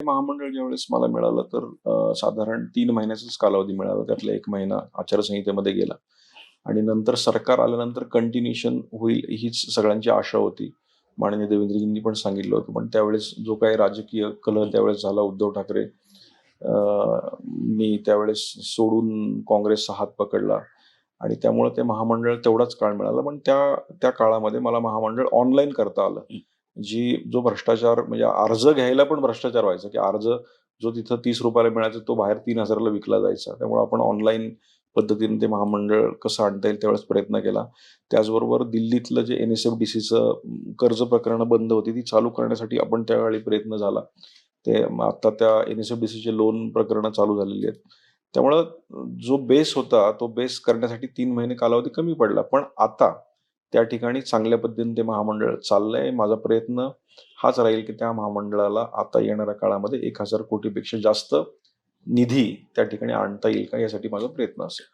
महामंडळ ज्यावेळेस मला मिळालं तर साधारण 3 महिन्याचाच कालावधी मिळाला. त्यातला 1 महिना आचारसंहितेमध्ये गेला आणि नंतर सरकार आल्यानंतर कंटिन्यूशन होईल हीच सगळ्यांची आशा होती. माननीय देवेंद्रजींनी पण सांगितलं होतं. पण त्यावेळेस जो काही राजकीय कलह त्यावेळेस झाला, उद्धव ठाकरे मी त्यावेळेस सोडून काँग्रेसचा हात पकडला आणि त्यामुळे ते महामंडळ तेवढाच काळ मिळाला. पण त्या त्या काळामध्ये मला महामंडळ ऑनलाईन करता आलं. जो भ्रष्टाचार म्हणजे अर्ज घ्यायला पण भ्रष्टाचार व्हायचा, की अर्ज जो तिथं ₹30 मिळायचा तो बाहेर 3,000 ला विकला जायचा. त्यामुळे आपण ऑनलाईन पद्धतीने ते महामंडळ कसं आणता येईल त्यावेळेस प्रयत्न केला. त्याचबरोबर दिल्लीतलं जे NSFDCचं कर्ज प्रकरणं बंद होती ती चालू करण्यासाठी आपण त्यावेळी प्रयत्न झाला. आता त्या NSFDCचे लोन प्रकरणं चालू झालेली आहेत. त्यामुळं जो बेस होता तो बेस करण्यासाठी 3 महिने कालावधी कमी पडला. पण आता त्या ठिकाणी चांगल्या पद्धतीने ते महामंडळ चाललंय. माझा प्रयत्न हाच राहील, की त्या महामंडळाला आता येणाऱ्या काळामध्ये 1,000 कोटीपेक्षा जास्त निधी त्या ठिकाणी आणता येईल का यासाठी माझा प्रयत्न असेल.